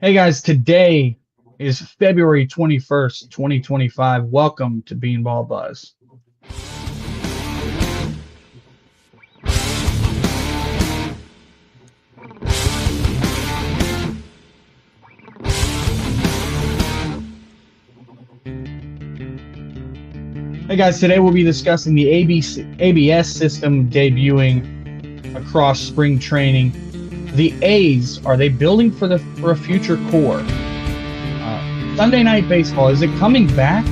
Hey guys, today is February 21st, 2025. Welcome to Beanball Buzz. Hey guys, today we'll be discussing the ABS system debuting across spring training. The A's, are they building for a future core? Sunday Night Baseball, is it coming back,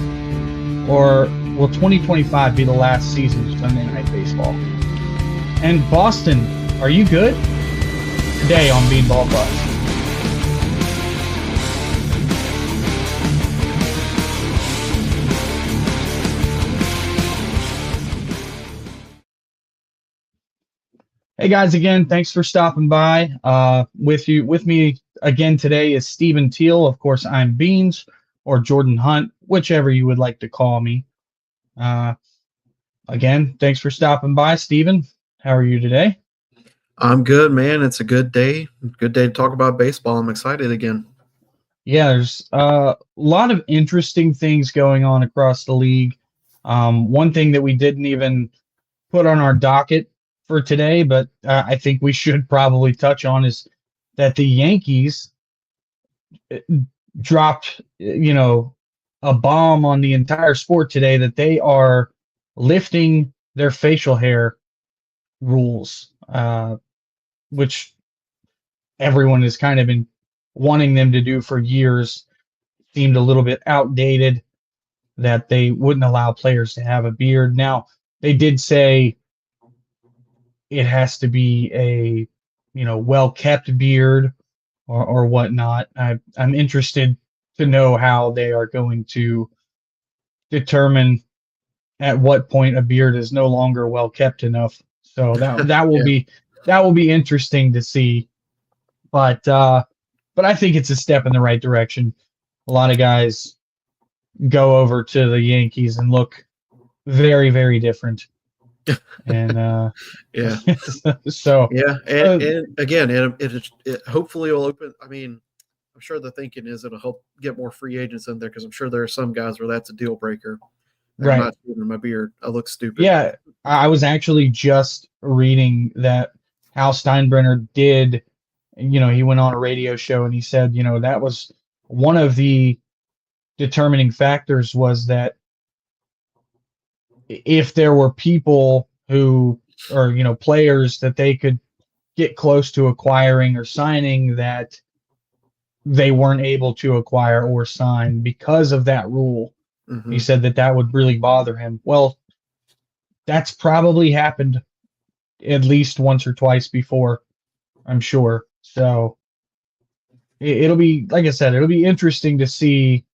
or will 2025 be the last season of Sunday Night Baseball? And Boston, are you good? Today on Beanball Buzz. Hey guys, again, thanks for stopping by. With me again today is Stephen Teal. Of course, I'm Beans or Jordan Hunt, whichever you would like to call me. Again, thanks for stopping by, Stephen. How are you today? I'm good, man. It's a good day. Good day to talk about baseball. I'm excited again. Yeah, there's a lot of interesting things going on across the league. One thing that we didn't even put on our docket for today, but I think we should probably touch on is that the Yankees dropped, a bomb on the entire sport today that they are lifting their facial hair rules, which everyone has kind of been wanting them to do for years. Seemed a little bit outdated that they wouldn't allow players to have a beard. Now, they did say it has to be a well-kept beard or whatnot. I'm interested to know how they are going to determine at what point a beard is no longer well kept enough. So that will be interesting to see. But I think it's a step in the right direction. A lot of guys go over to the Yankees and look very, very different. And yeah. So yeah, and again, it hopefully will open. I mean, I'm sure the thinking is it'll help get more free agents in there because I'm sure there are some guys where that's a deal breaker. Right. I'm not shaving my beard. I look stupid. Yeah, I was actually just reading that Hal Steinbrenner did. He went on a radio show and he said, that was one of the determining factors was that if there were people who or players that they could get close to acquiring or signing that they weren't able to acquire or sign because of that rule. Mm-hmm. He said that would really bother him. Well, that's probably happened at least once or twice before, I'm sure. So it'll be, like I said, it'll be interesting to see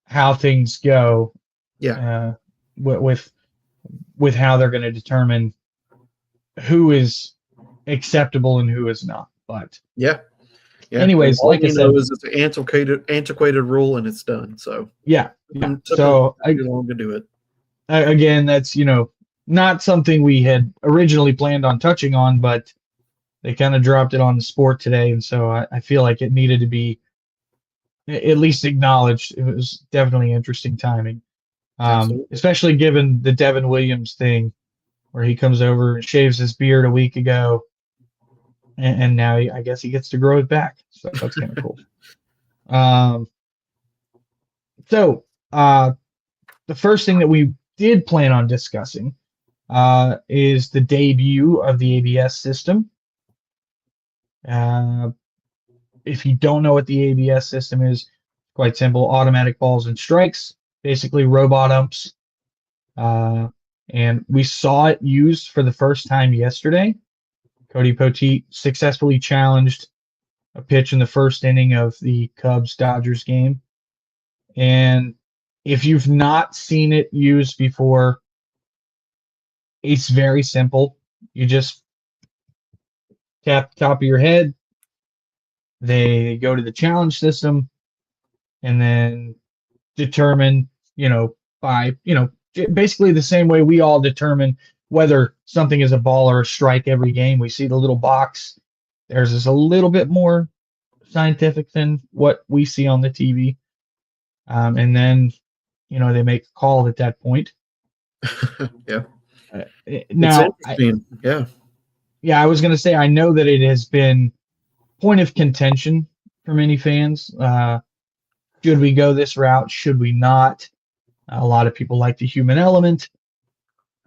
how things go. Yeah. With how they're going to determine who is acceptable and who is not. But yeah. Anyways, all like I said, it's an antiquated rule and it's done. So yeah. So long to do it. Again, that's not something we had originally planned on touching on, but they kind of dropped it on the sport today, and so I feel like it needed to be at least acknowledged. It was definitely interesting timing. Especially given the Devin Williams thing where he comes over and shaves his beard a week ago and now I guess he gets to grow it back. So that's kind of cool. So the first thing that we did plan on discussing is the debut of the ABS system. If you don't know what the ABS system is, quite simple, automatic balls and strikes. Basically robot umps. And we saw it used for the first time yesterday. Cody Poteet successfully challenged a pitch in the first inning of the Cubs-Dodgers game. And if you've not seen it used before, it's very simple. You just tap the top of your head. They go to the challenge system and then determine by basically the same way we all determine whether something is a ball or a strike every game. We see the little box. Theirs is a little bit more scientific than what we see on the TV. And then, they make a call at that point. Yeah. It's Now, interesting. Yeah. yeah, I was going to say, I know that it has been point of contention for many fans. Should we go this route? Should we not? A lot of people like the human element.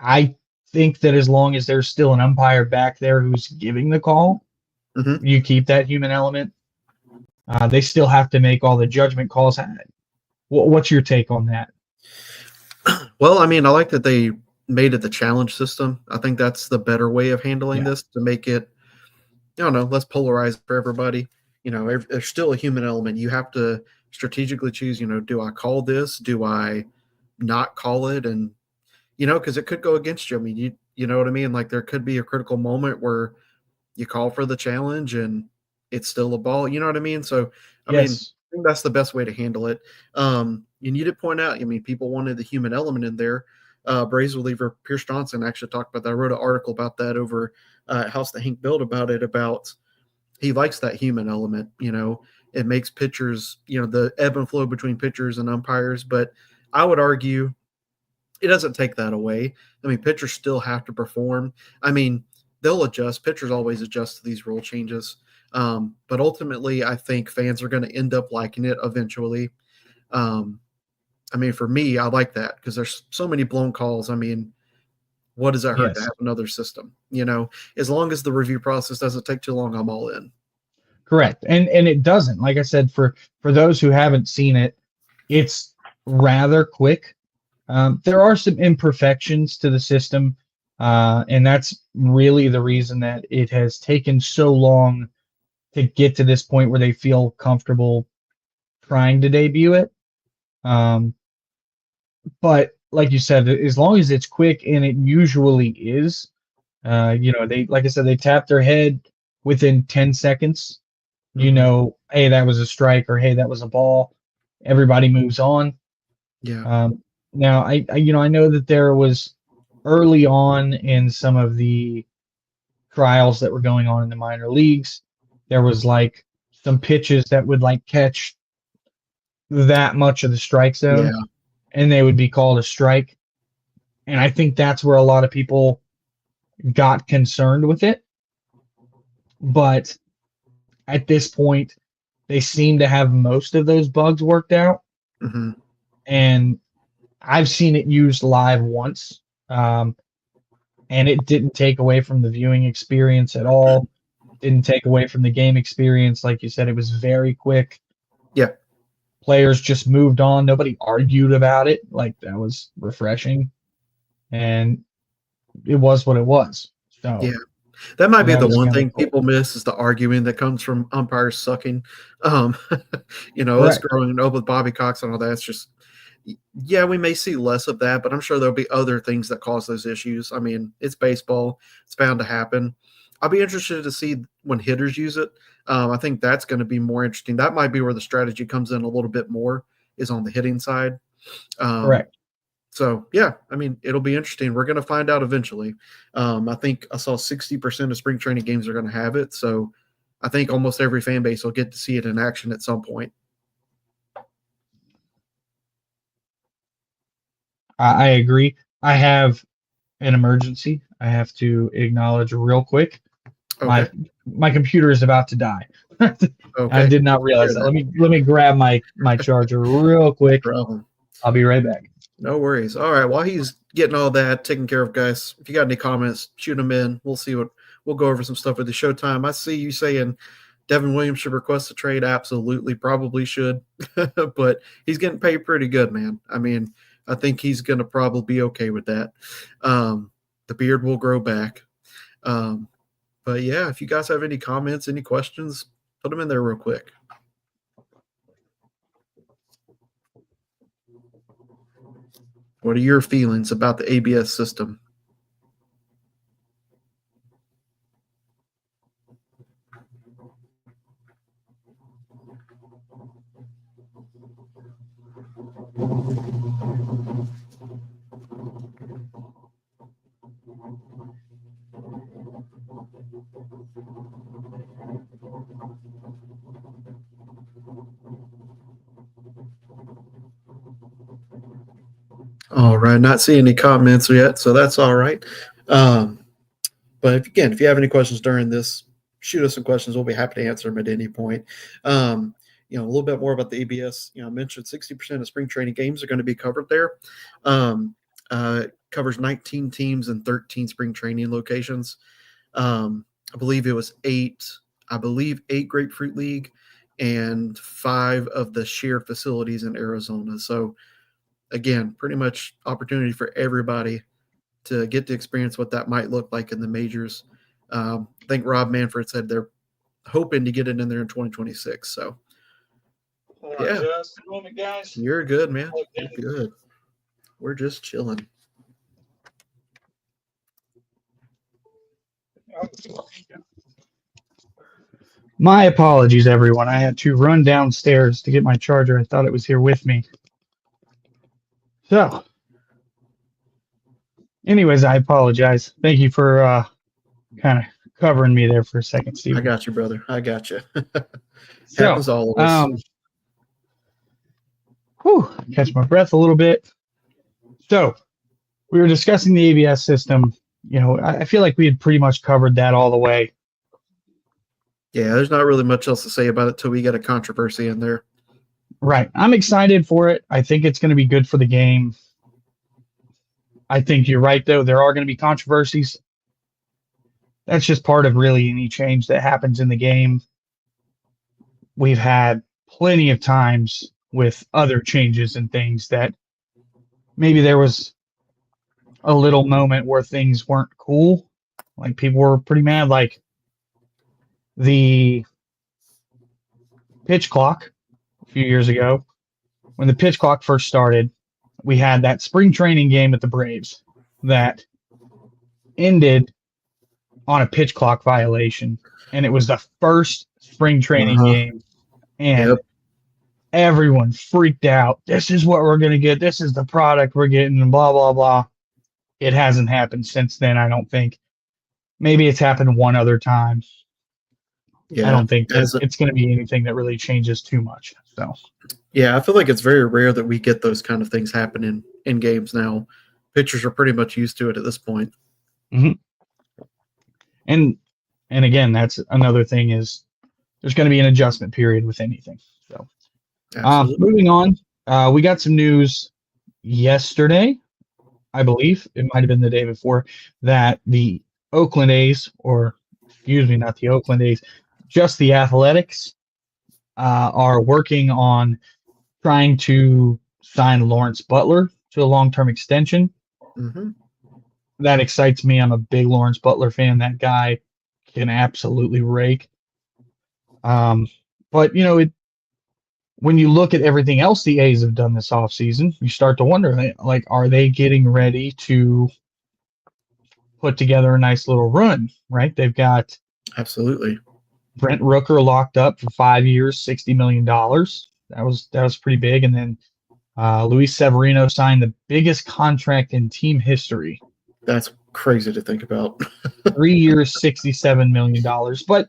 I think that as long as there's still an umpire back there who's giving the call, Hmm. you keep that human element. They still have to make all the judgment calls. What's your take on that? Well, I mean, I like that they made it the challenge system. I think that's the better way of handling Yeah. this to make it, I don't know, less polarized for everybody. There's still a human element. You have to strategically choose, do I call this? Do I not call it? And, because it could go against you. I mean, you know what I mean? Like there could be a critical moment where you call for the challenge and it's still a ball. You know what I mean? So, I mean, Yes. I think that's the best way to handle it. And you did point out, I mean, people wanted the human element in there. Braves reliever Pierce Johnson actually talked about that. I wrote an article about that over House that Hank built about he likes that human element. It makes pitchers, the ebb and flow between pitchers and umpires. But I would argue it doesn't take that away. I mean, pitchers still have to perform. I mean, they'll adjust. Pitchers always adjust to these rule changes. But ultimately, I think fans are going to end up liking it eventually. Um, I mean, for me, I like that because there's so many blown calls. I mean, what does it hurt to Yes. have another system? As long as the review process doesn't take too long, I'm all in. Correct. And it doesn't. Like I said, for those who haven't seen it, it's rather quick. There are some imperfections to the system, and that's really the reason that it has taken so long to get to this point where they feel comfortable trying to debut it. Um, but like you said, as long as it's quick, and it usually is, they, like I said, they tap their head within 10 seconds. Hmm. Hey, that was a strike, or hey, that was a ball. Everybody moves on. Yeah. Now, I know that there was early on in some of the trials that were going on in the minor leagues, there was like some pitches that would like catch that much of the strike zone, Yeah. and they would be called a strike. And I think that's where a lot of people got concerned with it. But at this point, they seem to have most of those bugs worked out. Hmm. And I've seen it used live once, and it didn't take away from the viewing experience at all. Didn't take away from the game experience. Like you said, it was very quick. Yeah. Players just moved on. Nobody argued about it. Like that was refreshing, and it was what it was. Yeah. So That might be that the was one kind of thing cool. people miss is the arguing that comes from umpires sucking. Um, us Correct. growing up with Bobby Cox and all that. It's just, yeah, we may see less of that, but I'm sure there'll be other things that cause those issues. I mean, it's baseball; it's bound to happen. I'll be interested to see when hitters use it. I think that's going to be more interesting. That might be where the strategy comes in a little bit more is on the hitting side. Um, Correct. so yeah, I mean, it'll be interesting. We're going to find out eventually. I think I saw 60% of spring training games are going to have it. So I think almost every fan base will get to see it in action at some point. I agree. I have an emergency. I have to acknowledge real quick. Okay. My computer is about to die. I Okay. did not realize Hear that. that. Let me grab my charger real No quick. problem. I'll be right back. No worries. All right. While he's getting all that taken care of, guys, if you got any comments, shoot them in. We'll go over some stuff with the Showtime. I see you saying Devin Williams should request a trade. Absolutely, probably should, but he's getting paid pretty good, man. I mean, I think he's going to probably be okay with that. The beard will grow back. Um, but yeah, if you guys have any comments, any questions, put them in there real quick. What are your feelings about the ABS system? All right, not seeing any comments yet, so that's all right. Um, but again, if you have any questions during this, shoot us some questions. We'll be happy to answer them at any point. A little bit more about the ABS. I mentioned 60% of spring training games are going to be covered there. Covers 19 teams and 13 spring training locations. I believe it was eight. I believe 8 Grapefruit League and 5 of the shared facilities in Arizona. So again, pretty much opportunity for everybody to get to experience what that might look like in the majors. I think Rob Manfred said they're hoping to get it in there in 2026. So, yeah, just a moment, guys. you're good, man. You're good. We're just chilling. My apologies, everyone. I had to run downstairs to get my charger. I thought it was here with me. So, anyways, I apologize. Thank you for kind of covering me there for a second, Steve. I got you, brother. I got you. Happens to all of us. Catch my breath a little bit. So, we were discussing the ABS system. I feel like we had pretty much covered that all the way. Yeah, there's not really much else to say about it till we get a controversy in there. Right. I'm excited for it. I think it's going to be good for the game. I think you're right, though. There are going to be controversies. That's just part of really any change that happens in the game. We've had plenty of times with other changes and things that maybe there was a little moment where things weren't cool. Like people were pretty mad. Like the pitch clock a few years ago, when the pitch clock first started, we had that spring training game at the Braves that ended on a pitch clock violation. And it was the first spring training game. And everyone freaked out. This is what we're going to get. This is the product we're getting, and blah, blah, blah. It hasn't happened since then, I don't think. Maybe it's happened one other time. Yeah, I don't think it's going to be anything that really changes too much. So, yeah, I feel like it's very rare that we get those kind of things happening in games now. Pitchers are pretty much used to it at this point. Mm-hmm. And again, that's another thing is there's going to be an adjustment period with anything. So, moving on, we got some news yesterday, I believe. It might have been the day before, that the Oakland A's, or excuse me, not the Oakland A's, just the Athletics, are working on trying to sign Lawrence Butler to a long-term extension. Mm-hmm. That excites me. I'm a big Lawrence Butler fan. That guy can absolutely rake. But, when you look at everything else the A's have done this offseason, you start to wonder, like, are they getting ready to put together a nice little run, right? They've got absolutely Brent Rooker locked up for 5 years, $60 million. That was pretty big. And then Luis Severino signed the biggest contract in team history. That's crazy to think about. 3 years, $67 million. But,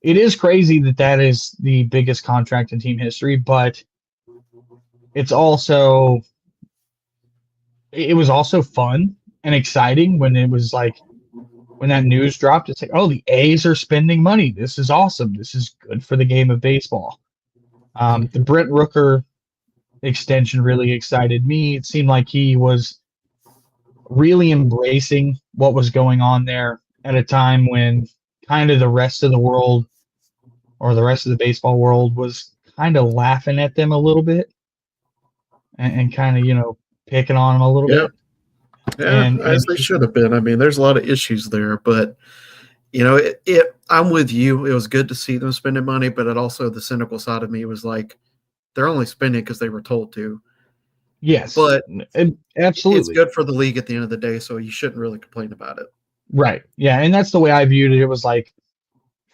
it is crazy that is the biggest contract in team history, but it was also fun and exciting when it was like, when that news dropped, it's like, oh, the A's are spending money. This is awesome. This is good for the game of baseball. The Brent Rooker extension really excited me. It seemed like he was really embracing what was going on there at a time when kind of the rest of the world, or the rest of the baseball world, was kind of laughing at them a little bit and kind of, picking on them a little bit. Yeah, as they should have been. I mean, there's a lot of issues there, but I'm with you. It was good to see them spending money, but it also, the cynical side of me was like, they're only spending because they were told to. Yes, but absolutely, it's good for the league at the end of the day, so you shouldn't really complain about it. Right. Yeah, and that's the way I viewed it. It was like,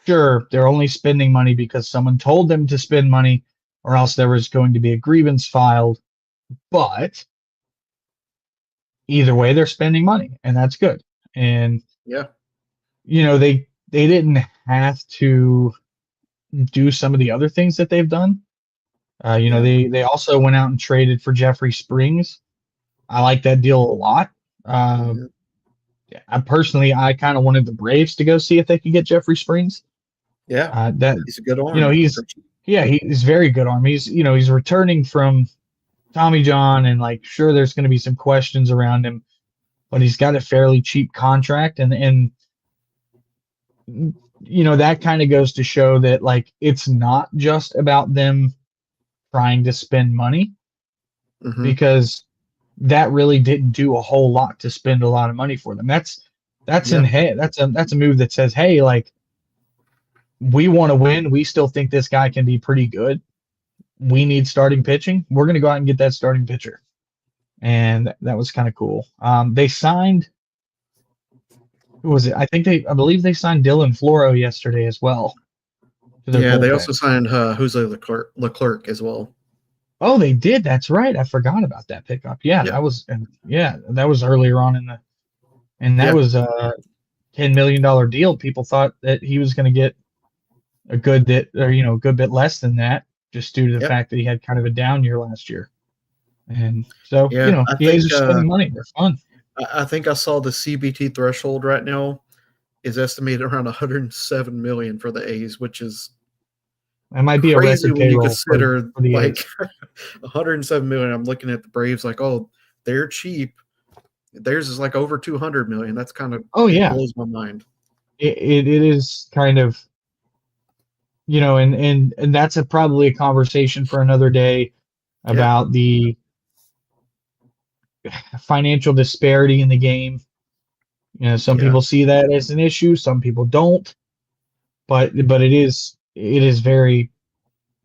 sure, they're only spending money because someone told them to spend money, or else there was going to be a grievance filed. But either way, they're spending money, and that's good. And they didn't have to do some of the other things that they've done. They also went out and traded for Jeffrey Springs, I like that deal a lot. Uh, Mhm. I kind of wanted the Braves to go see if they could get Jeffrey Springs. Yeah, That he's a good you know arm. he's yeah he's very good arm. He's returning from Tommy John, and like sure there's going to be some questions around him, but he's got a fairly cheap contract, and that kind of goes to show that like it's not just about them trying to spend money Hmm. because that really didn't do a whole lot to spend a lot of money for them. Yeah, That's a move that says, hey, like we want to win. We still think this guy can be pretty good. We need starting pitching. We're going to go out and get that starting pitcher, and that was kind of cool. They signed. Who was it? I believe they signed Dylan Floro yesterday as well to their yeah. They also bullpen. signed Jose Leclerc as well. Oh, they did. That's right. I forgot about that pickup. Yeah, That was earlier on and that yeah, was a $10 million deal. People thought that he was going to get a good bit less than that, just due to the yeah, fact that he had kind of a down year last year. And so, yeah. the A's are spending money. They're fun. I think I saw the CBT threshold right now is estimated around 107 million for the A's, which is That might be a crazy record when you payroll consider for the like A's. 107 million. I'm looking at the Braves like, oh, they're cheap. Theirs is like over 200 million. That's kind of Oh it yeah, blows my mind. it is kind of and that's probably a conversation for another day Yeah, about the financial disparity in the game. Some yeah, people see that as an issue, some people don't, but it is very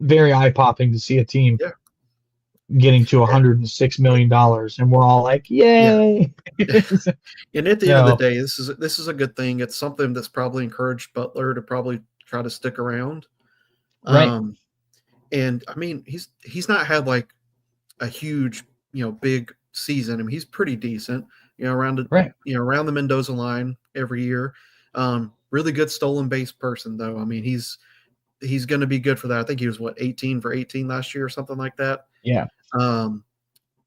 very eye popping to see a team yeah, getting to and, 106 million dollars, and we're all like, yeah. yay! And at the end of the So day, this is a good thing. It's something that's probably encouraged Butler to probably try to stick around. right, Um, and I mean, he's not had like a huge, big season. I mean, he's pretty decent, right, around the Mendoza line every year. Really good stolen base person though. I mean, he's going to be good for that. I think he was 18 for 18 last year or something like that. yeah, Um,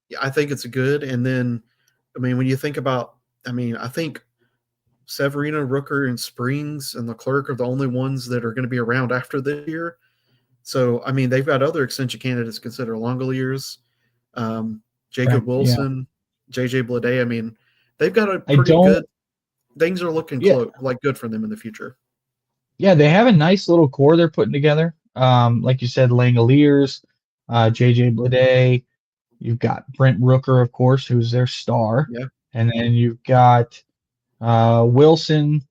yeah, I think it's good. And then, I mean, when you think about, I mean, I think Severino, Rooker, and Springs and Leclerc are the only ones that are going to be around after this year. So, I mean, they've got other extension candidates consider Longoliers, Jacob correct, yeah. Wilson, JJ Bleday. I mean, they've got a I pretty don't, good things are looking yeah, like good for them in the future. yeah. They have a nice little core they're putting together. Like you said, Langoliers, JJ Bleday. You've got Brent Rooker, of course, who's their star, Yeah, and then you've got Wilson,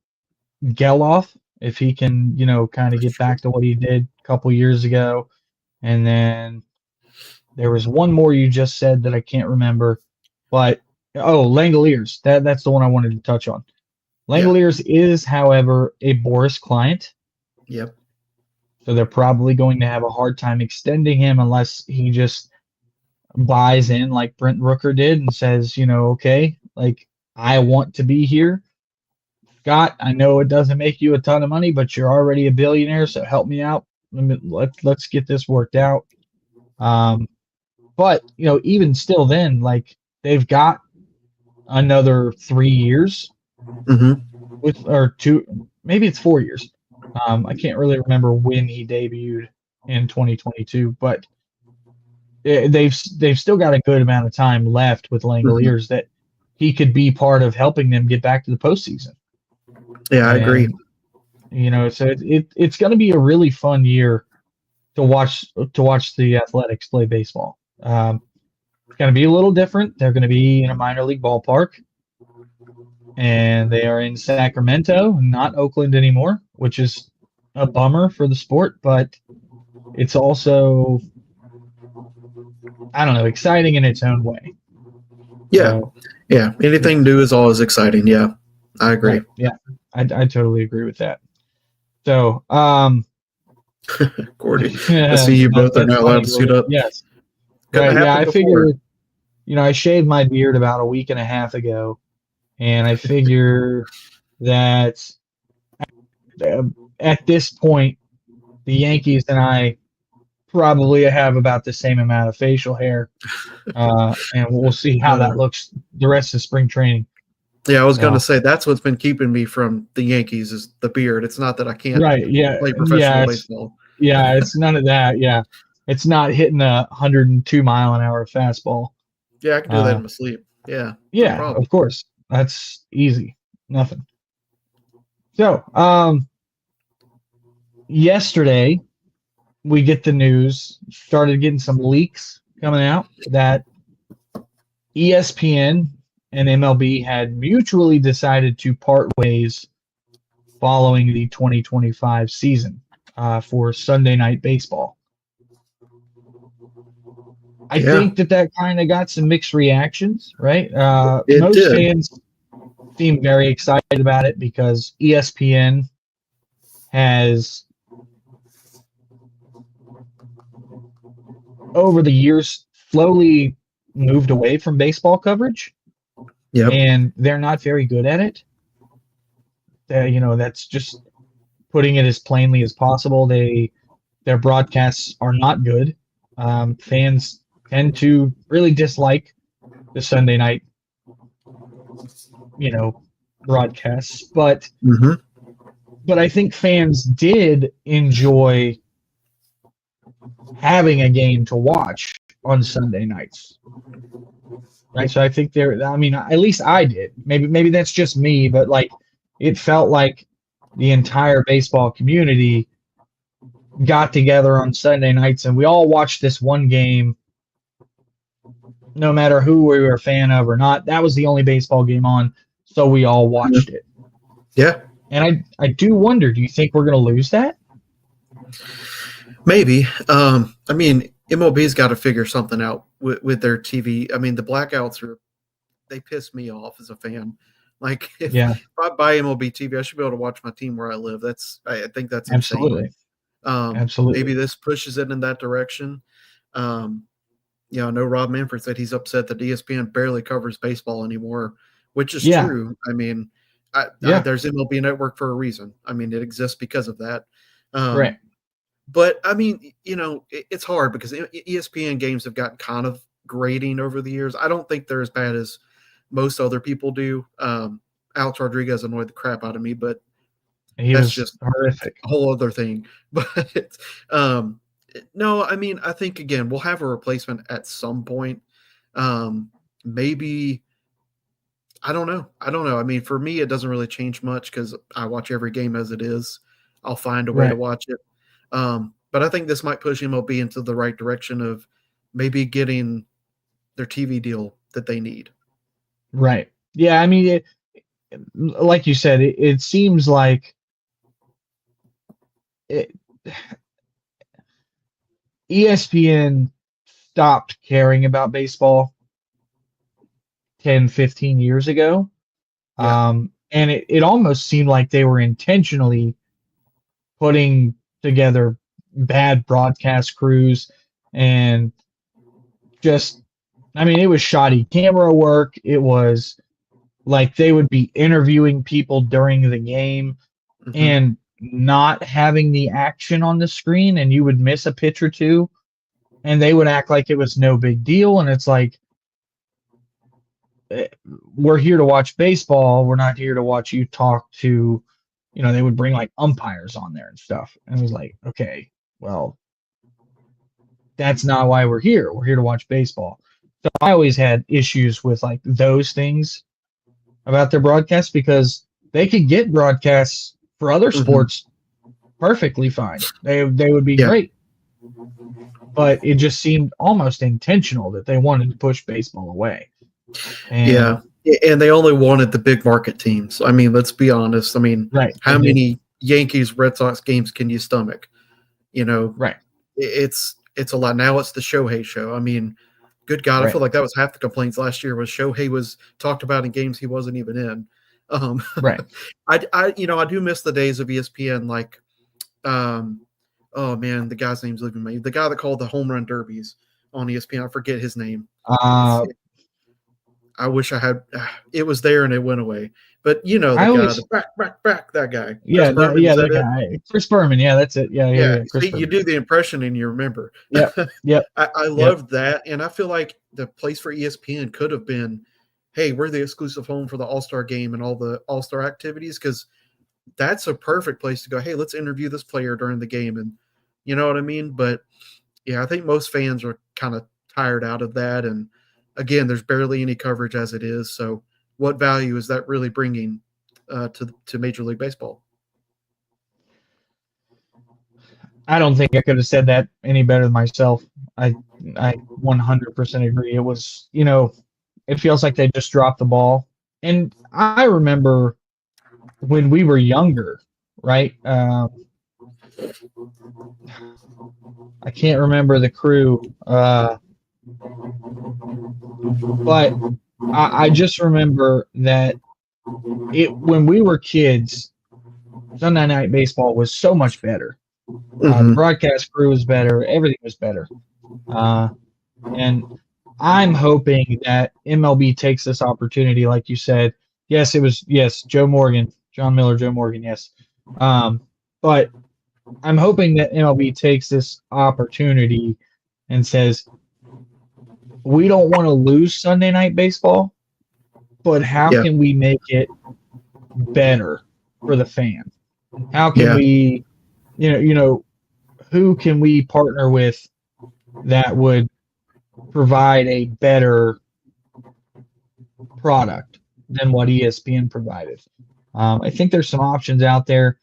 Geloff, if he can, kind of that's get true. back to what he did a couple years ago. And then there was one more you just said that I can't remember, but Langoliers. That's the one I wanted to touch on. Yeah. Langoliers is, however, a Boris client, Yep. so they're probably going to have a hard time extending him unless he just buys in like Brent Rooker did and says, okay, like I want to be here. Scott, I know it doesn't make you a ton of money, but you're already a billionaire, so help me out. Let's get this worked out. Um, but even still, then like they've got another 3 years Hmm. with or two, maybe it's 4 years. I can't really remember when he debuted in 2022, but they've still got a good amount of time left with Hmm. Langoliers that he could be part of helping them get back to the postseason. Yeah, I agree. And so it's going to be a really fun year to watch the Athletics play baseball. It's going to be a little different. They're going to be in a minor league ballpark, and they are in Sacramento, not Oakland anymore, which is a bummer for the sport, but it's also, I don't know, exciting in its own way. Yeah. So, Yeah. yeah, Anything new is always exciting. Yeah, I agree. right. Yeah, I totally agree with that. So, Cordy, I see you that, both are that's not allowed funny. to suit up. Yes. Couldn't have Right. Yeah, happened I before. figure, I shaved my beard about a week and a half ago, and I figure that uh, at this point, the Yankees and I probably have about the same amount of facial hair, and we'll see how that Uh, looks the rest of spring training. yeah, I was going to So, say that's what's been keeping me from the Yankees is the beard. It's not that I can't right, yeah, play yeah, professional baseball. it's none of that. Yeah, it's not hitting a 102-mile-an-hour fastball. Yeah, I can do that Uh, in my sleep. Yeah, no yeah, problem. of course, that's easy, nothing. So, yesterday we get the news, started getting some leaks coming out that ESPN and MLB had mutually decided to part ways following the 2025 season for Sunday Night Baseball. I Yeah, think that kind of got some mixed reactions, right? it Most did. fans seem very excited about it because ESPN has, over the years, slowly moved away from baseball coverage, Yep. and they're not very good at it. That's just putting it as plainly as possible. Their broadcasts are not good. Fans tend to really dislike the Sunday night, you know, broadcasts, Hmm. but I think fans did enjoy having a game to watch on Sunday nights, right? So I think there. I mean, at least I did. Maybe that's just me, but like it felt like the entire baseball community got together on Sunday nights and we all watched this one game, no matter who we were a fan of or not. That was the only baseball game on, so we all watched it. Yeah, And I do wonder, do you think we're going to lose that? maybe. I mean, MLB's got to figure something out with their TV. I mean, the blackouts they piss me off as a fan. Like Yeah, if I buy MLB TV, I should be able to watch my team where I live. I think that's insane. absolutely. Maybe Absolutely. this pushes it in that direction. Um, I know Rob Manfred said he's upset that ESPN barely covers baseball anymore, which is Yeah, true. I mean, yeah, there's MLB Network for a reason. I mean, it exists because of that. right, Um, but I mean, it's hard because ESPN games have gotten kind of grading over the years. I don't think they're as bad as most other people do. Alex Rodriguez annoyed the crap out of me, but he that's was just horrific. a whole other thing. But um, no, I mean, I think again we'll have a replacement at some point. Um, maybe I don't know. I don't know. I mean, for me, it doesn't really change much because I watch every game as it is. I'll find a way to Right, watch it. But I think this might push MLB into the right direction of maybe getting their TV deal that they need. right. Yeah, I mean, like you said, it seems like it, ESPN stopped caring about baseball 10, 15 years ago. Yeah. And it almost seemed like they were intentionally putting together bad broadcast crews and just, I mean, it was shoddy camera work. It was like they would be interviewing people during the game Hmm. and not having the action on the screen, and you would miss a pitch or two, and they would act like it was no big deal. And it's like, eh, we're here to watch baseball. We're not here to watch you talk to, they would bring like umpires on there and stuff. And it was like, okay, well, that's not why we're here. We're here to watch baseball. So I always had issues with like those things about their broadcasts because they could get broadcasts for other Hmm. sports perfectly fine. They would be Yeah. great, but it just seemed almost intentional that they wanted to push baseball away. And Yeah. And they only wanted the big market teams. I mean, let's be honest. I mean, right, they how did. many Yankees Red Sox games can you stomach? You know, Right, it's a lot. Now it's the Shohei show. I mean, good God, I right, feel like that was half the complaints last year was Shohei was talked about in games he wasn't even in. Um, right. I do miss the days of ESPN. Like, um, oh man, the guy's name's leaving me. The guy that called the home run derbies on ESPN. I forget his name. It's Uh, I wish I had. It was there and it went away. But you know the I guy, the always, back, that guy, Chris yeah, Berman. Is that that it? guy, Chris Berman. Yeah, that's it. Yeah, Yeah. Chris See, you Berman. do the impression and you remember. Yep, yep, I yep. love that, and I feel like the place for ESPN could have been, hey, we're the exclusive home for the All Star game and all the All Star activities, because that's a perfect place to go. Hey, let's interview this player during the game, and you know what I mean. But yeah, I think most fans are kind of tired out of that, and again, there's barely any coverage as it is. So, what value is that really bringing to Major League Baseball? I don't think I could have said that any better than myself. I I 100% agree. It was, it feels like they just dropped the ball. And I remember when we were younger, right? I can't remember the crew, but I just remember that it when we were kids, Sunday Night Baseball was so much better. The Mm-hmm. broadcast crew was better. Everything was better. Uh, and I'm hoping that MLB takes this opportunity, like you said. Yes, it was, yes, Joe Morgan, John Miller, Joe Morgan, yes. Um, but I'm hoping that MLB takes this opportunity and says, we don't want to lose Sunday Night Baseball, but how Yeah, can we make it better for the fan? How can yeah, we, who can we partner with that would provide a better product than what ESPN provided? I think there's some options out there.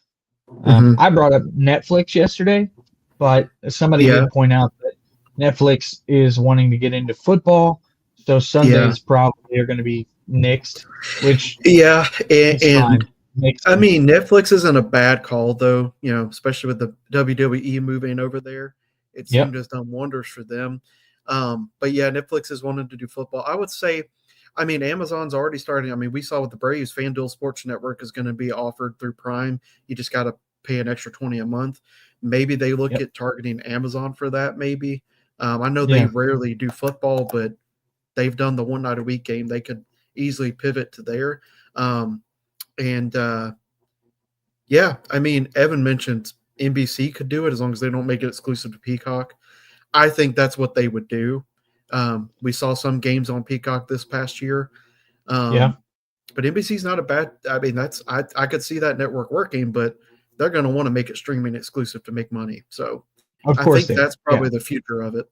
mm-hmm. I brought up Netflix yesterday, but somebody Yeah, did point out that Netflix is wanting to get into football, so yeah, Sundays probably are going to be nixed, which yeah, is and fine. Makes I sense. mean, Netflix isn't a bad call, though, especially with the WWE moving over there. It seemed Yep. to have done wonders for them. But yeah, Netflix is wanting to do football. I would say, I mean, Amazon's already starting. I mean, we saw with the Braves, FanDuel Sports Network is going to be offered through Prime. You just got to pay an extra 20 a month. Maybe they look Yep. at targeting Amazon for that, maybe. I know they Yeah. rarely do football, but they've done the one night a week game. They could easily pivot to there. And yeah, I mean, Evan mentioned NBC could do it as long as they don't make it exclusive to Peacock. I think that's what they would do. We saw some games on Peacock this past year, Yeah. um, but NBC's not a bad. I mean, I could see that network working, but they're going to want to make it streaming exclusive to make money. So Of I course think they are. that's Yeah. probably the future of it.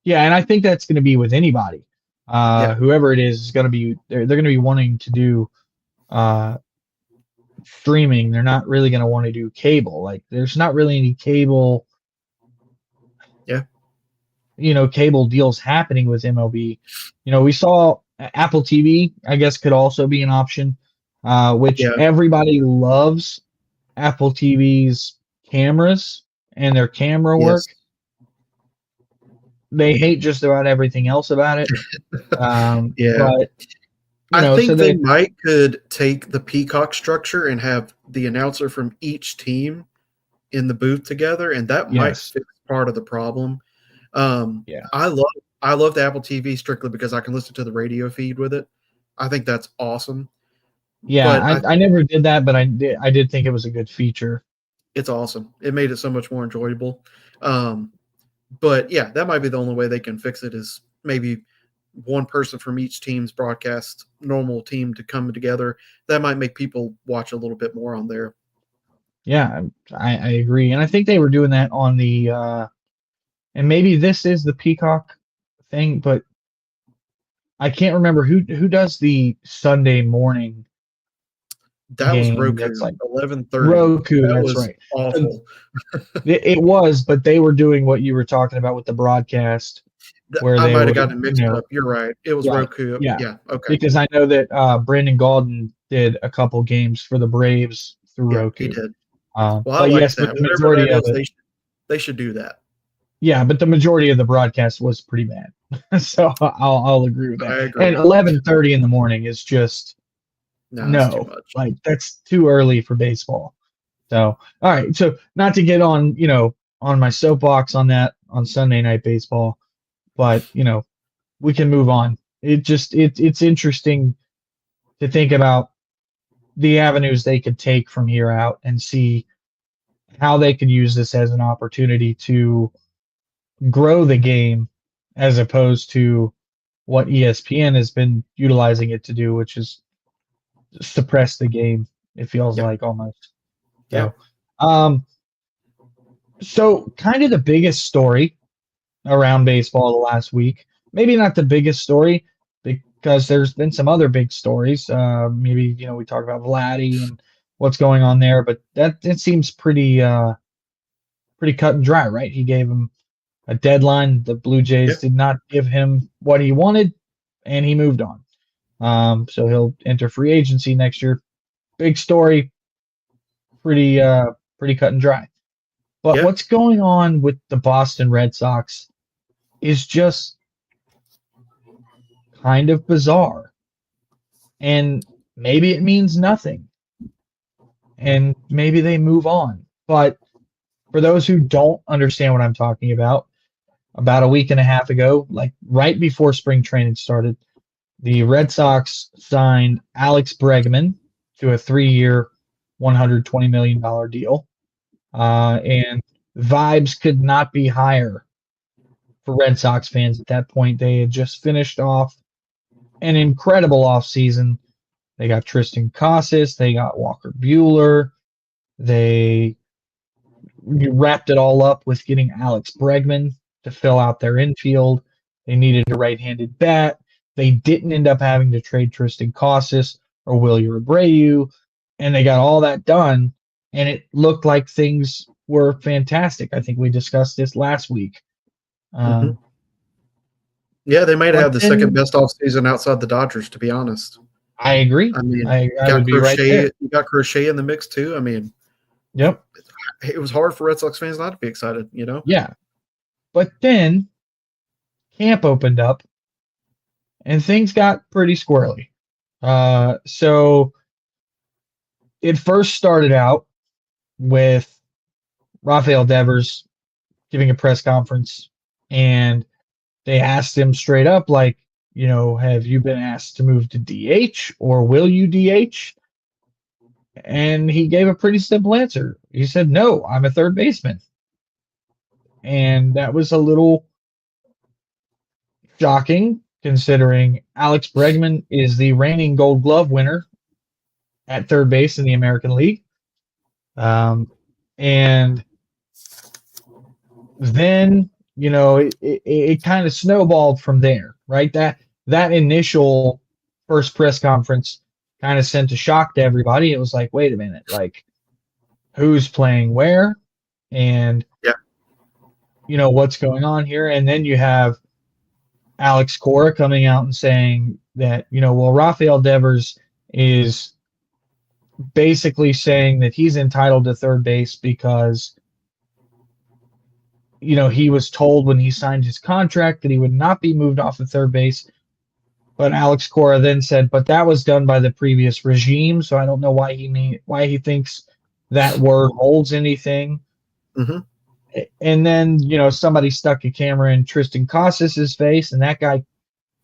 Yeah, and I think that's going to be with anybody. Yeah, Whoever it is going to be they're going to be wanting to do uh, streaming. They're not really going to want to do cable. Like there's not really any cable, yeah, cable deals happening with MLB. We saw Apple TV, I guess, could also be an option, which yeah, everybody loves Apple TV's cameras and their camera yes. work. They hate just about everything else about it. Yeah. But I so think they they, might could take the Peacock structure and have the announcer from each team in the booth together, and that might yes, fix part of the problem. Um, yeah. I love I love the Apple TV strictly because I can listen to the radio feed with it. I think that's awesome. Yeah, But I never did that, but I did think it was a good feature. it's awesome. It made it so much more enjoyable. Um, but yeah, that might be the only way they can fix it is maybe one person from each team's broadcast normal team to come together. That might make people watch a little bit more on there. Yeah, I agree, and I think they were doing that on the and maybe this is the Peacock thing, but I can't remember who does the Sunday morning That was game. That's Roku, like 11:30. Roku. That That's was right. So awful. it was, but they were doing what you were talking about with the broadcast, where I they might have would, gotten it mixed up. You're right. It was right, Roku. yeah, Yeah. Okay. because I know that Brandon Gaudin did a couple games for the Braves through Yeah, he Roku. did. Well, I But like yes, but that. the Whatever majority that of is, it, they should do that. yeah, but the majority of the broadcast was pretty bad. So I'll agree with I that. And agree. 11:30 in the morning is just No, it's too no, much. like that's too early for baseball. So all right, so not to get on, on my soapbox on that on Sunday night baseball, but we can move on. it's interesting to think about the avenues they could take from here out and see how they could use this as an opportunity to grow the game as opposed to what ESPN has been utilizing it to do, which is suppress the game. It feels Yeah. like almost. Yeah. So, um, so kind of the biggest story around baseball the last week. Maybe not the biggest story because there's been some other big stories. Maybe we talk about Vladdy and what's going on there, but that it seems pretty cut and dry, right? He gave him a deadline. The Blue Yeah. Jays did not give him what he wanted, and he moved on. So he'll enter free agency next year. Big story, pretty cut and dry. But Yeah. what's going on with the Boston Red Sox is just kind of bizarre. And maybe it means nothing. And maybe they move on. But for those who don't understand what I'm talking about a week and a half ago, like right before spring training started, the Red Sox signed Alex Bregman to a 3-year, $120 million deal. And vibes could not be higher for Red Sox fans at that point. They had just finished off an incredible offseason. They got Tristan Casas, they got Walker Bueller, they wrapped it all up with getting Alex Bregman to fill out their infield. They needed a right-handed bat. They didn't end up having to trade Tristan Casas or Wilyer Abreu, and they got all that done, and it looked like things were fantastic. I think we discussed this last week. Hmm. Um, Yeah, they might but have the second then best offseason outside the Dodgers, to be honest. I agree. I mean, I would be right there. You got Crochet in the mix too. I mean, Yep. it was hard for Red Sox fans not to be excited, you know? Yeah. But then camp opened up and things got pretty squirrely. So it first started out with Rafael Devers giving a press conference, and they asked him straight up, like, have you been asked to move to DH or will you DH? And he gave a pretty simple answer. He said, no, I'm a third baseman. And that was a little shocking considering Alex Bregman is the reigning Gold Glove winner at third base in the American League. And then, it kind of snowballed from there, right? That initial first press conference kind of sent a shock to everybody. It was like, wait a minute, like who's playing where and Yeah. what's going on here? And then you have Alex Cora coming out and saying that, well, Rafael Devers is basically saying that he's entitled to third base because he was told when he signed his contract that he would not be moved off of third base. But Alex Cora then said, but that was done by the previous regime, so I don't know why he thinks that word holds anything. Hmm. And then, somebody stuck a camera in Tristan Casas's face, and that guy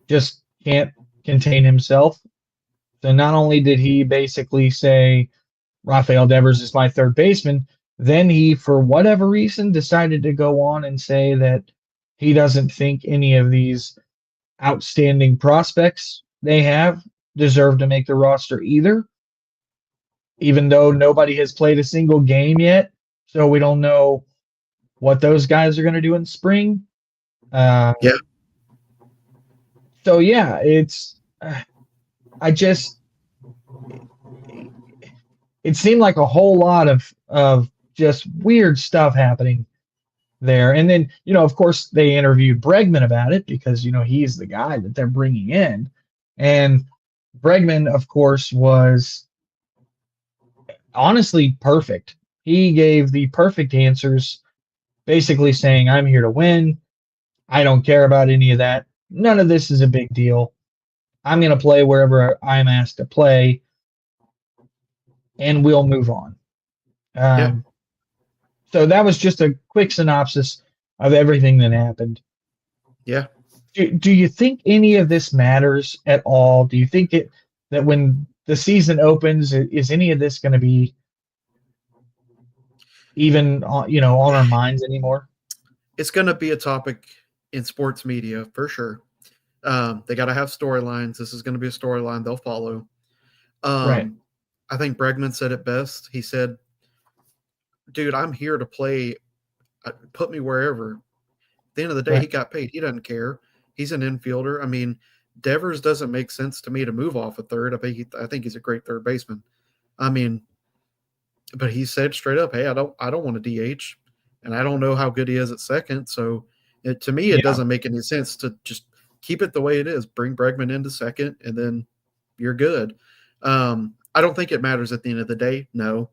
just can't contain himself. So not only did he basically say Rafael Devers is my third baseman, then he, for whatever reason, decided to go on and say that he doesn't think any of these outstanding prospects they have deserve to make the roster either, even though nobody has played a single game yet. So we don't know what those guys are going to do in spring. Uh, Yeah. so yeah, it's I just it seemed like a whole lot of just weird stuff happening there. And then, of course, they interviewed Bregman about it because, he's the guy that they're bringing in. And Bregman, of course, was honestly perfect. He gave the perfect answers, basically saying, I'm here to win. I don't care about any of that. None of this is a big deal. I'm going to play wherever I'm asked to play, and we'll move on. Yeah. Um, so that was just a quick synopsis of everything that happened. Yeah. do you think any of this matters at all? Do you think that when the season opens, is any of this going to be even on our minds anymore? It's going to be a topic in sports media for sure. They got to have storylines. This is going to be a storyline they'll follow. Right. Um, I think Bregman said it best. He said, "Dude, I'm here to play. Put me wherever." At the end of the day, he Right. got paid. He doesn't care. He's an infielder. I mean, Devers doesn't make sense to me to move off a third. I think he's a great third baseman. I mean, but he said straight up, "Hey, I don't want a DH, and I don't know how good he is at second." So, to me, it Yeah. doesn't make any sense to just keep it the way it is. Bring Bregman into second, and then you're good. I don't think it matters at the end of the day. No,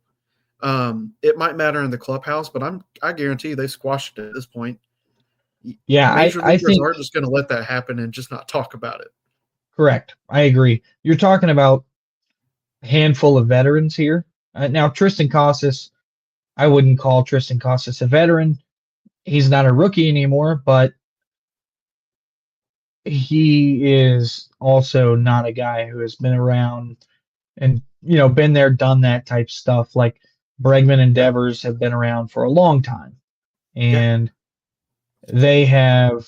it might matter in the clubhouse, but I guarantee you they squashed it at this point. Yeah, Major I leaguers think aren't just going to let that happen and just not talk about it. correct. I agree. You're talking about a handful of veterans here. Now, Tristan Casas, I wouldn't call Tristan Casas a veteran. He's not a rookie anymore, but he is also not a guy who has been around and been there, done that type stuff. Like Bregman and Yeah, Devers have been around for a long time, yeah, and they have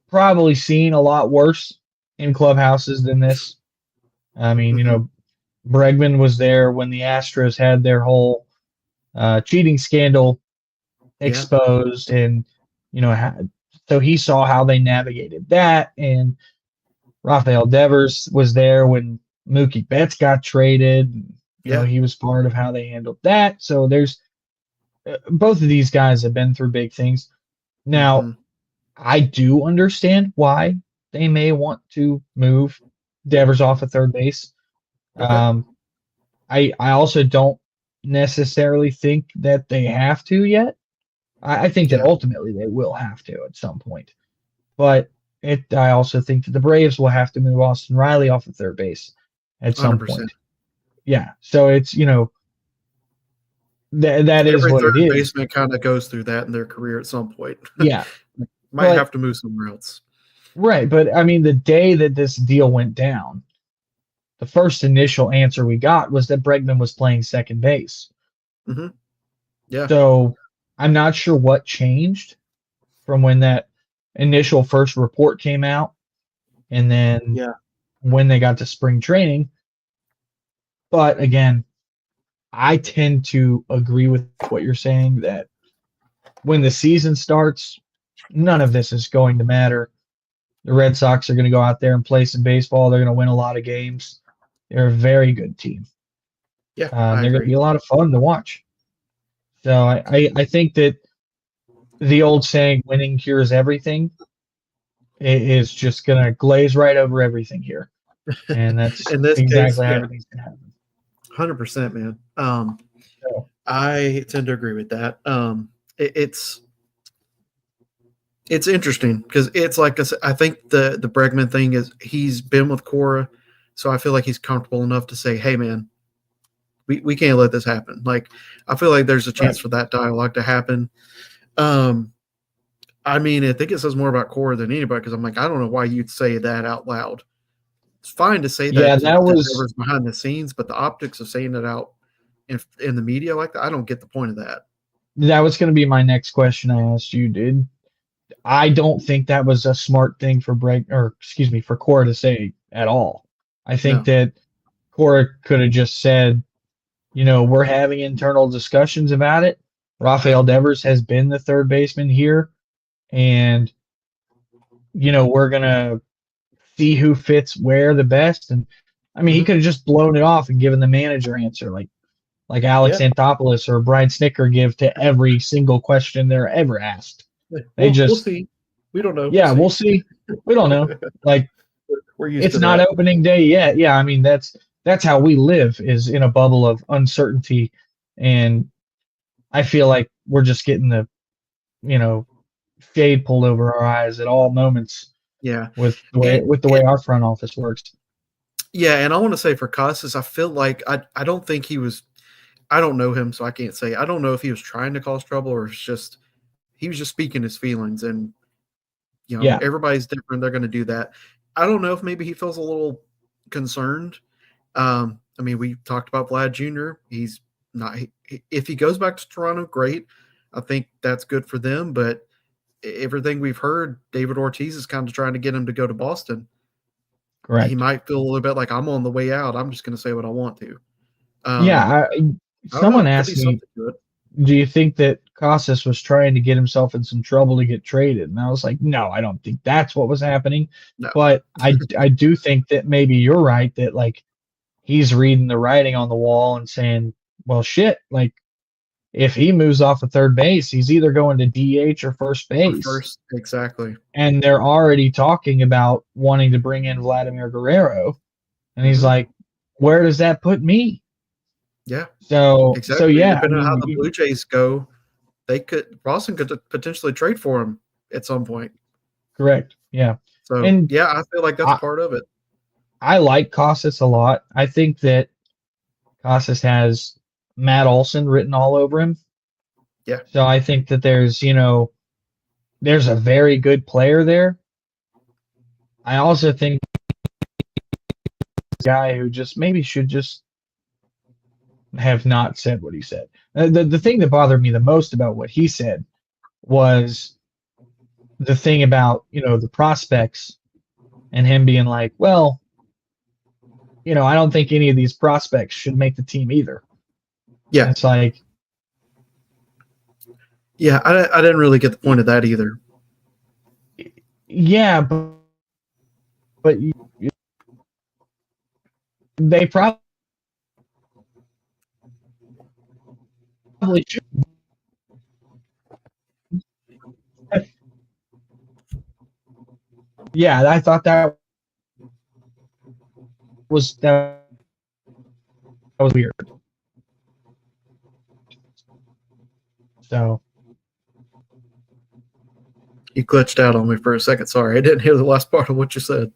probably seen a lot worse in clubhouses than this. I mean, hmm Bregman was there when the Astros had their whole cheating scandal yeah, exposed, and you know, ha- so he saw how they navigated that. And Rafael Devers was there when Mookie Betts got traded. yeah, He was part of how they handled that. So there's both of these guys have been through big things. Now, hmm I do understand why they may want to move Devers off of third base. okay, Um, I also don't necessarily think that they have to yet. I think that yeah, ultimately they will have to at some point. But I also think that the Braves will have to move Austin Riley off of third base at some 100%. point. Yeah. So it's, that is Every what it third is. baseman kind of goes through that in their career at some point. Yeah. Might But have to move somewhere else. right. But I mean, the day that this deal went down, the first initial answer we got was that Bregman was playing second base. hmm Yeah, So I'm not sure what changed from when that initial first report came out and then yeah, when they got to spring training. But again, I tend to agree with what you're saying that when the season starts, none of this is going to matter. The Red Sox are going to go out there and play some baseball. They're going to win a lot of games. They're a very good team. yeah. I They're going to agree. be a lot of fun to watch. So I think that the old saying, winning cures everything, is just going to glaze right over everything here. And that's In this case, exactly how yeah, everything's going to happen. 100%, man. So, I tend to agree with that. It's interesting because it's like I think the Bregman thing is he's been with Cora, so I feel like he's comfortable enough to say, "Hey, man, we can't let this happen." Like I feel like there's a chance right. for that dialogue to happen. Um, I mean, I think it says more about Cora than anybody because I'm like, I don't know why you'd say that out loud. It's fine to say Yeah, that that to was whoever's behind the scenes, but the optics of saying it out in the media like that, I don't get the point of that. that was going to be my next question I asked you, dude. I don't think that was a smart thing for for Cora to say at all. I think No. that Cora could have just said, we're having internal discussions about it. Rafael Devers has been the third baseman here, and we're gonna see who fits where the best. And I mean, he hmm could have just blown it off and given the manager answer, like Alex Yeah. Anthopoulos or Brian Snicker give to every single question they're ever asked. They We'll just, see. We don't know. We'll yeah, we'll see. see. We don't know. Like, We're used it's to not that. opening day yet. Yeah, I mean that's how we live, is in a bubble of uncertainty, and I feel like we're just getting the you know shade pulled over our eyes at all moments Yeah. with the way And with the way our front office works. yeah, and I want to say for Costas, I feel like I don't think he was. I don't know him, so I can't say. I don't know if he was trying to cause trouble or it's just he was just speaking his feelings, and Yeah. Everybody's different. They're going to do that. I don't know if maybe he feels a little concerned. I mean, we talked about Vlad Jr. He's not. If he goes back to Toronto, great. I think that's good for them. But everything we've heard, David Ortiz is kind of trying to get him to go to Boston. He Correct. might feel a little bit like I'm on the way out. I'm just going to say what I want to. Um, Yeah. I don't know. Someone It could be asked me, something to it. do you think that Casas was trying to get himself in some trouble to get traded? And I was like, no, I don't think that's what was happening. No. But I do think that maybe you're right that like he's reading the writing on the wall and saying, well, shit, like if he moves off of third base, he's either going to DH or first Or base. first, exactly. And they're already talking about wanting to bring in Vladimir Guerrero. And he's Mm-hmm. like, where does that put me? Yeah, So exactly. And yeah, I depending on how mean, the Blue Jays go, Boston could potentially trade for him at some point. correct. Yeah. So And yeah, I feel like that's I, part of it. I like Casas a lot. I think that Casas has Matt Olson written all over him. Yeah. So I think that there's a very good player there. I also think guy who just maybe should just have not said what he said. The thing that bothered me the most about what he said was the thing about, the prospects and him being like, well, I don't think any of these prospects should make the team either. And Yeah. it's like, Yeah. I didn't really get the point of that either. yeah, but they probably should. Yeah, I thought that was weird. So You glitched out on me for a second. Sorry, I didn't hear the last part of what you said.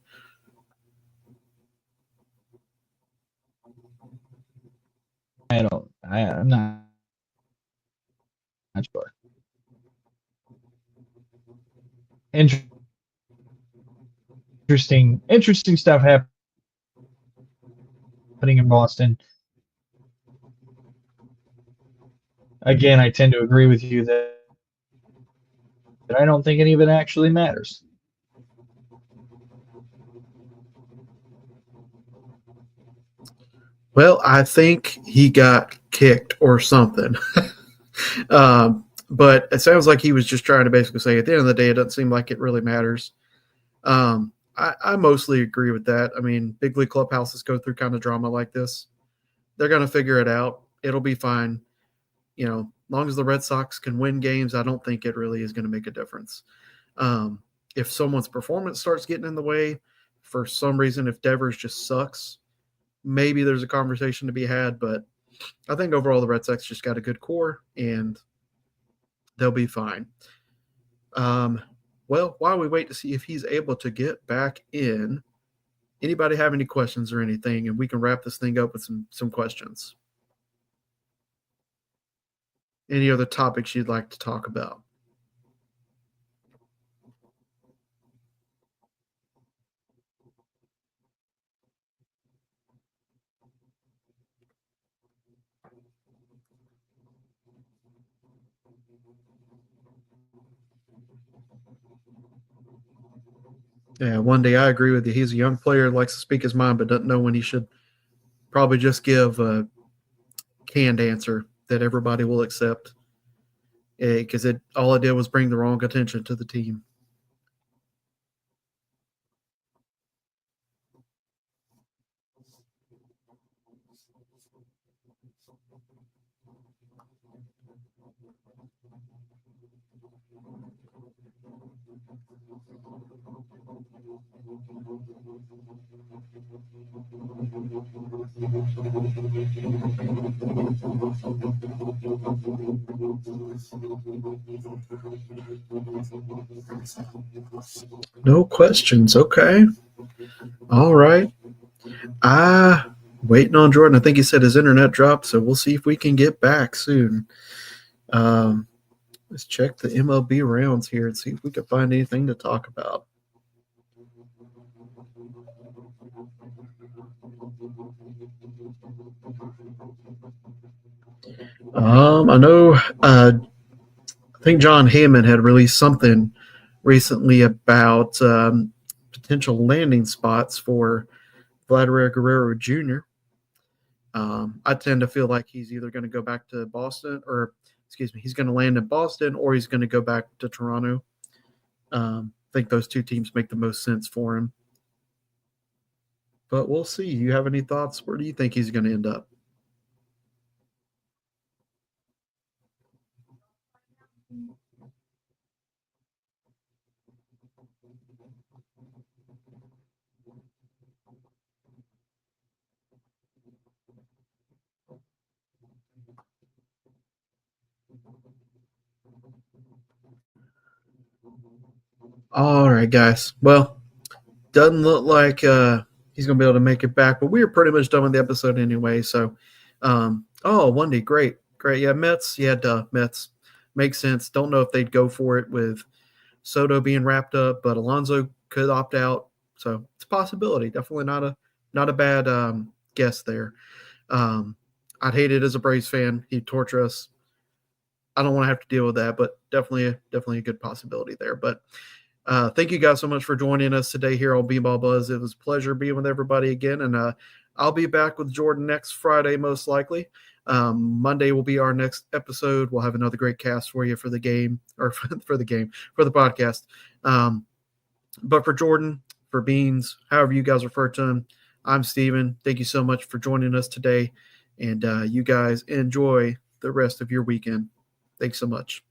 I'm not sure. Interesting stuff happening in Boston. Again, I tend to agree with you that I don't think any of it actually matters. Well, I think he got kicked or something. But it sounds like he was just trying to basically say at the end of the day, it doesn't seem like it really matters. I mostly agree with that. I mean, big league clubhouses go through kind of drama like this. They're going to figure it out. It'll be fine. As long as the Red Sox can win games, I don't think it really is going to make a difference. If someone's performance starts getting in the way, for some reason, if Devers just sucks, maybe there's a conversation to be had. But I think overall the Red Sox just got a good core and they'll be fine. Well, while we wait to see if he's able to get back in, anybody have any questions or anything, and we can wrap this thing up with some questions. Any other topics you'd like to talk about? Yeah, one day I agree with you. He's a young player, likes to speak his mind, but doesn't know when he should probably just give a canned answer that everybody will accept. Because all it did was bring the wrong attention to the team. No questions. Okay. All right. Waiting on Jordan. I think he said his internet dropped, so we'll see if we can get back soon. Let's check the MLB rounds here and see if we can find anything to talk about. I know. I think John Hammond had released something recently about potential landing spots for Vladimir Guerrero Jr. I tend to feel like he's either going to go back to Boston, or excuse me, he's going to land in Boston, or he's going to go back to Toronto. I think those two teams make the most sense for him. But we'll see. You have any thoughts? Where do you think he's going to end up? All right, guys. Well, doesn't look like he's going to be able to make it back, but we are pretty much done with the episode anyway. So, Wendy, great, great. Yeah, Mets. Yeah, duh, Mets makes sense. Don't know if they'd go for it with Soto being wrapped up, but Alonso could opt out, so it's a possibility. Definitely not a bad guess there. Um, I'd hate it as a Braves fan. He'd torture us. I don't want to have to deal with that, but definitely a good possibility there. But thank you guys so much for joining us today here on Beanball Buzz. It was a pleasure being with everybody again, and I'll be back with Jordan next Friday, most likely. Monday will be our next episode. We'll have another great cast for you for the game, or for the game, for the podcast. But for Jordan, for Beans, however you guys refer to him, I'm Steven. Thank you so much for joining us today, and you guys enjoy the rest of your weekend. Thanks so much.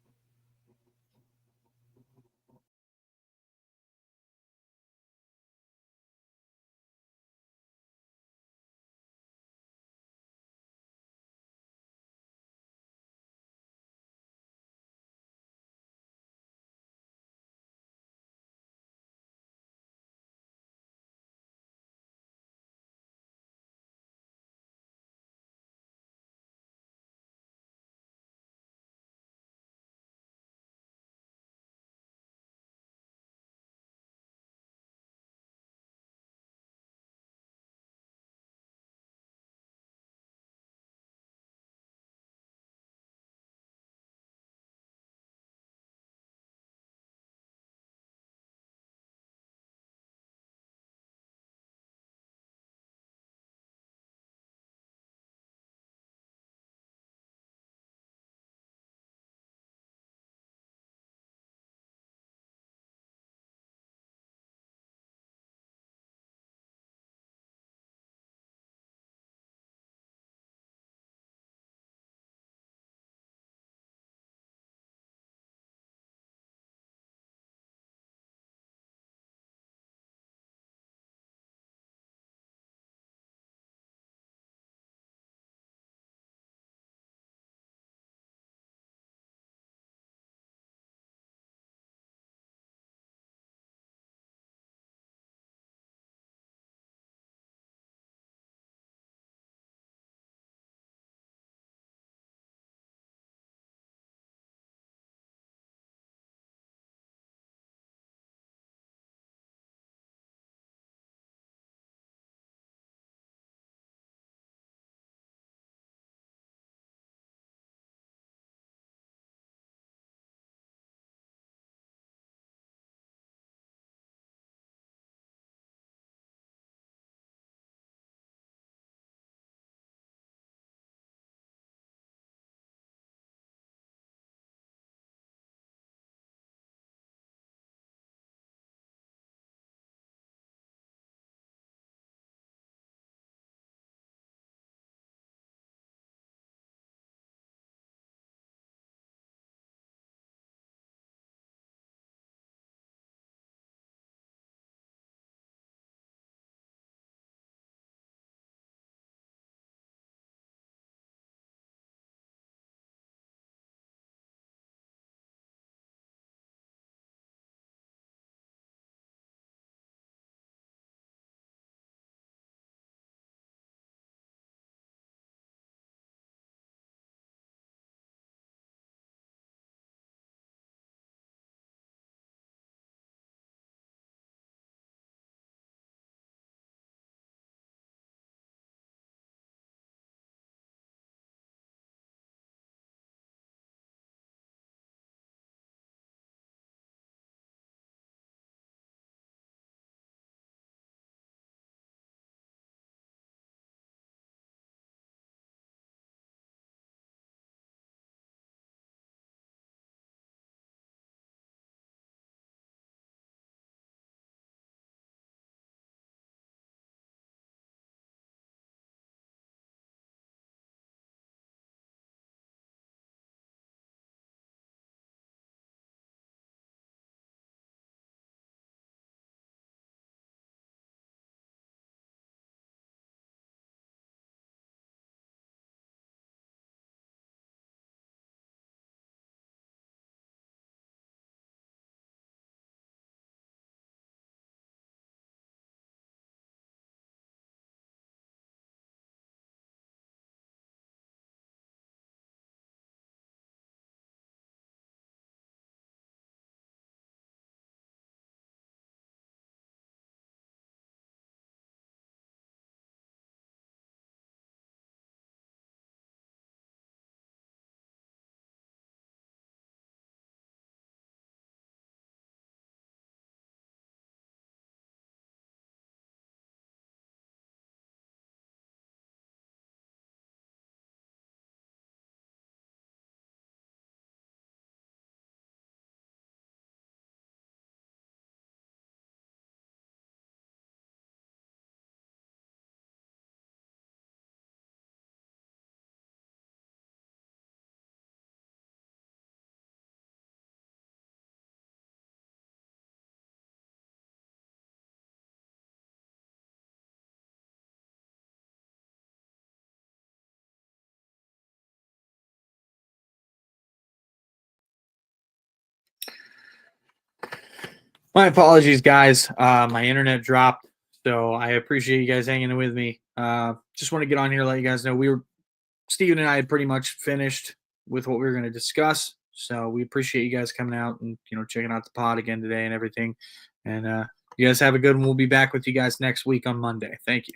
My apologies, guys. My internet dropped, so I appreciate you guys hanging with me. Just want to get on here, let you guys know Steven and I had pretty much finished with what we were going to discuss. So we appreciate you guys coming out and checking out the pod again today and everything. And you guys have a good one. We'll be back with you guys next week on Monday. Thank you.